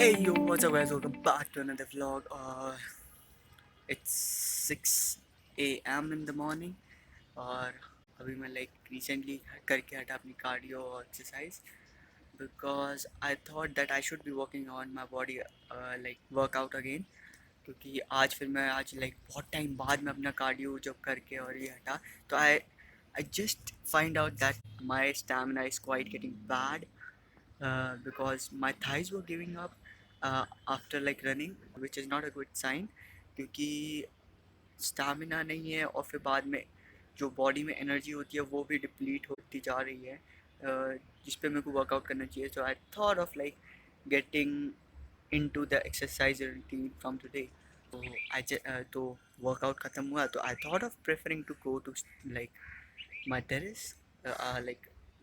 Hey yo, what's up guys? Welcome back to another vlog. It's 6 a.m. in the morning और अभी मैं recently करके हटा अपनी cardio और exercise because I thought that I should be working on my body workout again क्योंकि आज बहुत टाइम बाद मैं अपना cardio जब करके और ये हटा तो I just find out that my stamina is quite getting bad because my thighs were giving up after running, which is not a good sign क्योंकि स्टामिना नहीं है और फिर बाद में जो बॉडी में एनर्जी होती है वो भी डिप्लीट होती जा रही है जिस पे मेरे को वर्कआउट करना चाहिए. So I thought of getting into the exercise routine from today. तो तो वर्कआउट ख़त्म हुआ तो I thought of preferring to go to my terrace,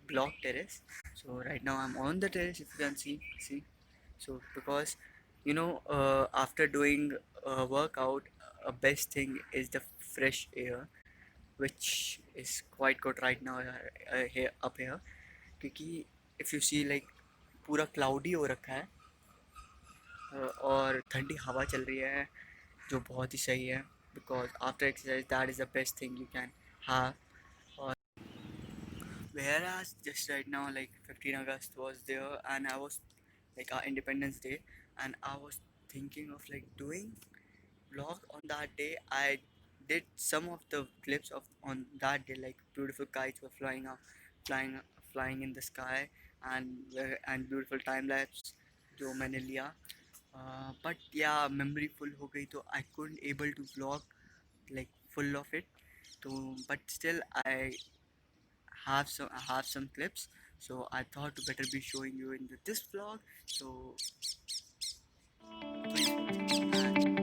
block terrace. So right now I'm on the terrace, if you can see. So because after doing workout, a best thing is the fresh air, which is quite good right now here up here. क्योंकि if you see पूरा cloudy हो रखा है और ठंडी हवा चल रही है जो बहुत ही सही है. Because after exercise that is the best thing you can have. Whereas just right now 15 August was there and I was our Independence Day, and I was thinking of doing vlog on that day. I did some of the clips of on that day, beautiful kites were flying flying in the sky, and beautiful time lapse जो मैंने लिया. But yeah, memory full हो गई तो I couldn't able to vlog full of it. तो but still I have some clips, so I thought to better be showing you in this vlog. So please watch it.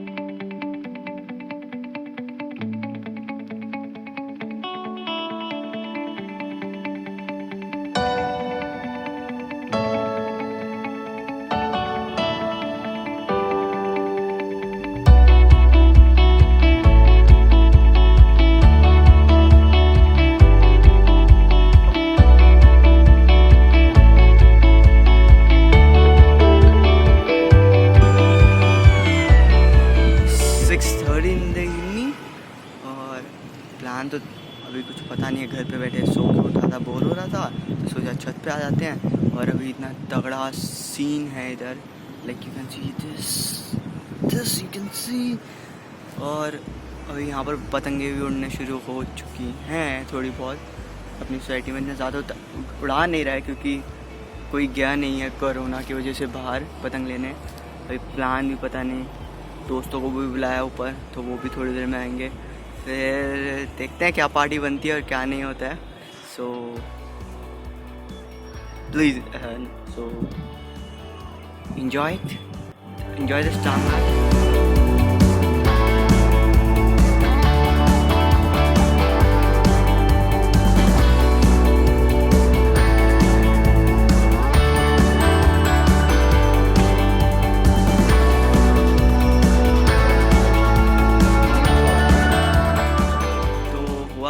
Plan तो अभी कुछ पता नहीं है. घर पे बैठे सो के उठा था, बोर हो रहा था तो सोचा छत पे आ जाते हैं. और अभी इतना तगड़ा सीन है इधर, like you can see this you can सी. और अभी यहाँ पर पतंगे भी उड़ने शुरू हो चुकी हैं थोड़ी बहुत. अपनी सोसाइटी में इतना ज़्यादा उड़ा नहीं रहा है क्योंकि कोई गया नहीं है कोरोना की वजह से बाहर पतंग लेने. अभी प्लान भी पता नहीं, दोस्तों को भी बुलाया ऊपर तो वो भी थोड़ी देर में आएंगे. फिर देखते हैं क्या पार्टी बनती है और क्या नहीं होता है. So please so enjoy this time.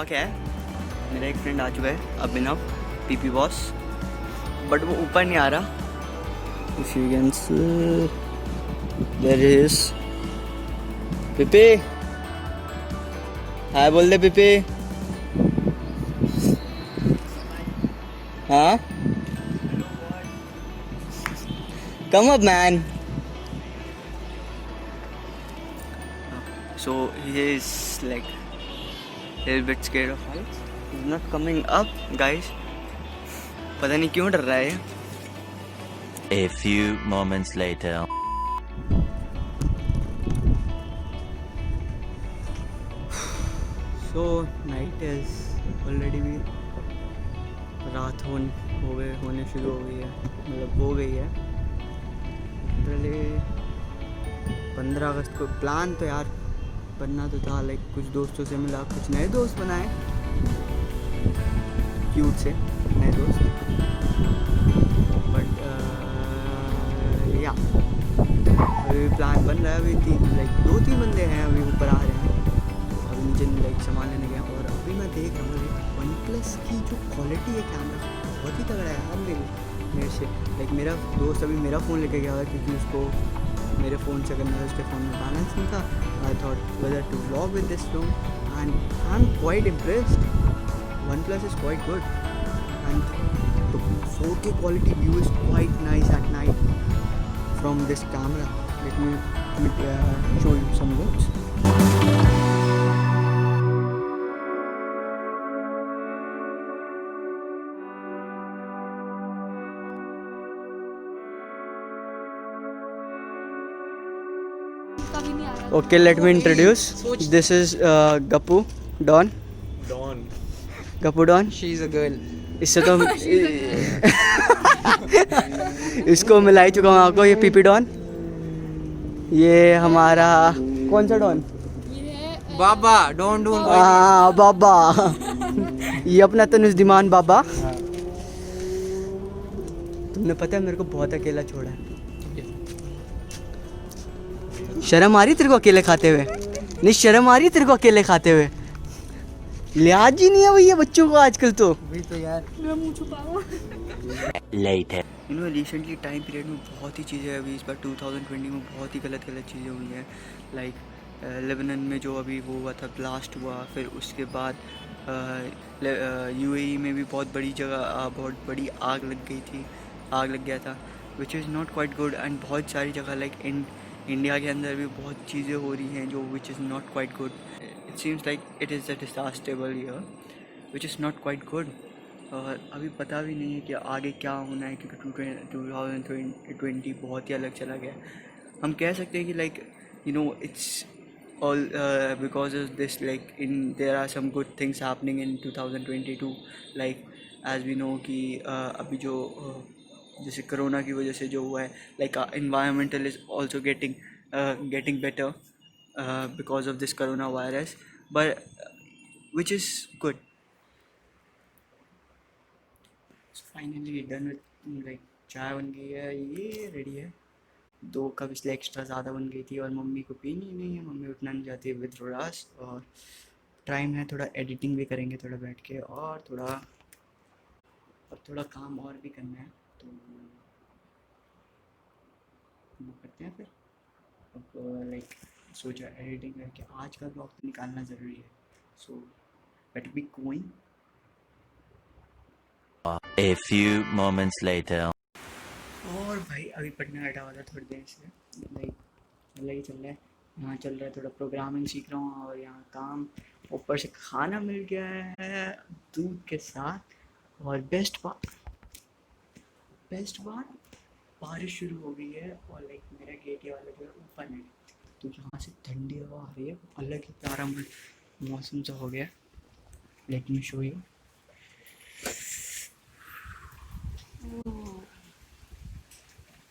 क्या है, मेरा एक फ्रेंड आ चुका है अभिनव, पीपी बॉस, बट वो ऊपर नहीं आ रहा. If you can see there is PP. Hi बोल दे पीपी. हाँ come up man. So he is little bit scared of heights. He's not coming up, guys. पता नहीं क्यों डर रहा है. A few moments later. So night is already भी रात होने शुरू हो गई है, मतलब हो गई है. पहले 15 अगस्त को प्लान तो यार बनना तो था, कुछ दोस्तों से मिला, कुछ नए दोस्त बनाए, क्यूट से नए दोस्त. बट या अभी प्लान बन रहा है. अभी 2-3 बंदे हैं अभी ऊपर आ रहे हैं. अभी नीचे सामान लेने गए. और अभी मैं देख रहा हूँ OnePlus की जो क्वालिटी है कैमरा बहुत ही तगड़ा है यार. मेरे से लाइक मेरा दोस्त अभी मेरा फ़ोन लेके गया था क्योंकि उसको मेरे फ़ोन से करना था, उसके फ़ोन में बैलेंस नहीं था. I thought whether to vlog with this phone and I am quite impressed. OnePlus is quite good and the 4K quality view is quite nice at night from this camera. Let me show you some looks. Okay, let me introduce. This is Gappu Don. Dawn. Gappu Don. She's a girl. इससे तो इसको मिला ही चुका हूँ आपको. ये PP don, ये हमारा कौन सा डॉन? Baba, don't do. हाँ बाबा. ये अपना तनुजदिमान बाबा. तुमने पता है मेरे को बहुत अकेला छोड़ा है. शर्म आ रही तेरे को अकेले खाते हुए? नहीं शर्म आ रही तेरे को अकेले खाते हुए? लिहाज ही नहीं है भैया बच्चों को आजकल तो. वही तो यार. Later. रिसेंटली टाइम पीरियड में बहुत ही चीज़ें अभी इस बार 2020 में बहुत ही गलत चीज़ें हुई हैं. लाइक लेबनान में जो अभी वो हुआ था, ब्लास्ट हुआ. फिर उसके बाद यूएई में भी बहुत बड़ी जगह बहुत बड़ी आग लग गया था, विच is not quite good. And बहुत सारी जगह लाइक इंडिया के अंदर भी बहुत चीज़ें हो रही हैं जो which is not quite good. It seems like it is a disastrous year which is not quite good. और अभी पता भी नहीं है कि आगे क्या होना है क्योंकि 2020 बहुत ही अलग चला गया. हम कह सकते हैं कि like it's all because of this, like there are some good things happening in 2022, like as we know कि अभी जो जैसे कोरोना की वजह से जो हुआ है, like environmental is also getting better because of this corona virus, but which is good. Finally done with like चाय बन गई है, ये रेडी है. 2 कप इसलिए एक्स्ट्रा ज़्यादा बन गई थी और मम्मी को पीनी नहीं है. मम्मी उठना नहीं चाहती है विद रोडास. और टाइम है, थोड़ा एडिटिंग भी करेंगे थोड़ा बैठ के, और थोड़ा काम और भी करना है तो वो करते हैं फिर. अब लाइक सोचा एडिटिंग करके आज का ब्लॉग तो निकालना ज़रूरी है. So let be going. A few moments later. और भाई अभी पढ़ने बैठा हुआ था थोड़ी देर से. लाइक चल रहा है, यहाँ चल रहा है, थोड़ा प्रोग्रामिंग सीख रहा हूँ और यहाँ काम, ऊपर से खाना मिल गया है दूध के साथ. और बेस्ट बात बारिश शुरू हो गई है और लाइक मेरा गेट ये वाला जो है ओपन है तो यहाँ से ठंडी हवा आ रही है. अलग ही प्यारा मौसम सा हो गया. Let me show you.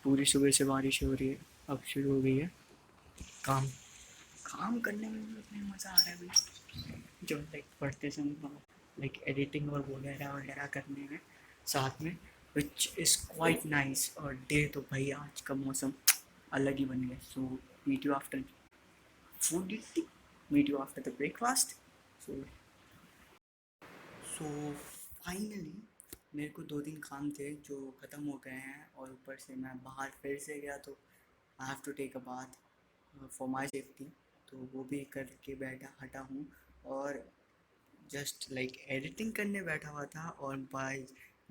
पूरी सुबह से बारिश हो रही है, अब शुरू हो गई है. काम करने में भी उतना मज़ा आ रहा है अभी जो लाइक पढ़ते समय, लाइक एडिटिंग और वगैरह करने में साथ में, विच इज़ क्वाइट नाइस. और डे तो भाई आज का मौसम अलग ही बन गया. So meet you after food eating, meet you after the breakfast. So finally मेरे को 2 दिन काम थे जो ख़त्म हो गए हैं और ऊपर से मैं बाहर फिर से गया तो I have to take a bath for my safety. तो वो भी करके हटा हूँ और जस्ट लाइक एडिटिंग करने बैठा हुआ था. और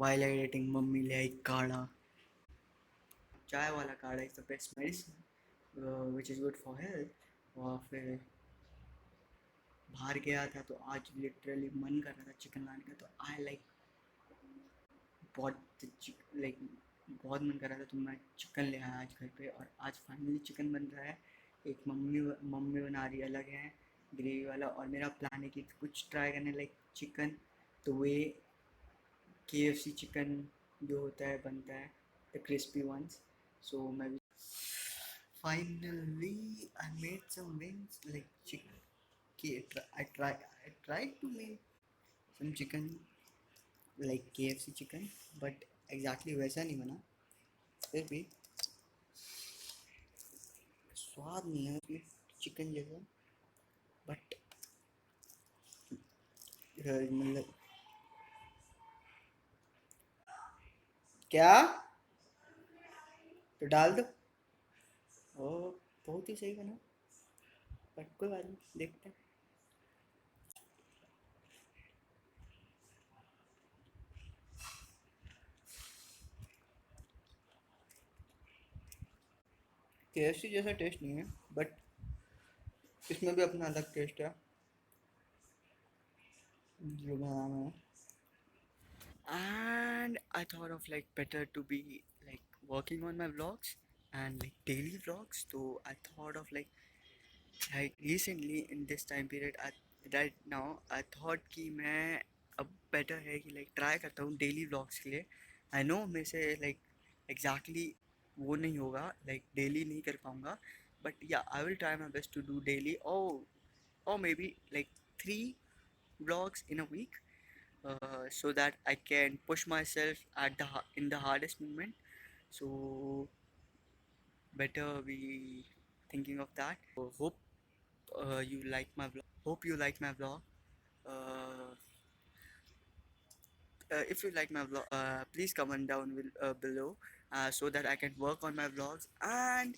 वाइल एडिटिंग मम्मी ले आई काढ़ा, चाय वाला काढ़ा. Is the best medicine which is good for health. और फिर बाहर गया था तो आज लिटरली मन कर रहा था चिकन लाने का, तो आई लाइक बहुत मन कर रहा था तो मैं चिकन ले आया आज घर पे. और आज फाइनली चिकन बन रहा है. एक मम्मी बना रही अलग है ग्रेवी वाला, और मेरा प्लान है कि कुछ ट्राई करने लाइक चिकन तो वे KFC चिकन जो होता है बनता है द क्रिस्पी वंस. सो मैं भी finally I made some wings like chicken. I tried to make some chicken like KFC chicken, but exactly वैसा नहीं बना. फिर भी स्वाद नहीं है चिकन जैसा, बट मतलब क्या? तो डाल दो। ओ, बहुत ही सही बना, बट कोई बात नहीं, देखते हैं। KFC जैसा टेस्ट नहीं है, बट इसमें भी अपना अलग टेस्ट है जो बनाना है। And I thought of like better to be like working on my vlogs and like daily vlogs. So I thought of like recently in this time period, right now I thought कि मैं अब better है कि like try करता हूँ daily vlogs के लिए. I know मेरे से like exactly वो नहीं होगा, like daily नहीं कर पाऊँगा, but yeah, I will try my best to do daily, or maybe like 3 vlogs in a week, so that I can push myself at in the hardest moment. So better be thinking of that. So hope you like my vlog. Hope you like my vlog. Uh, if you like my vlog, please comment down below, so that I can work on my vlogs. And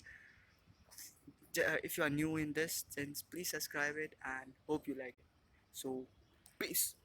if you are new in this, then please subscribe it and hope you like it. So peace.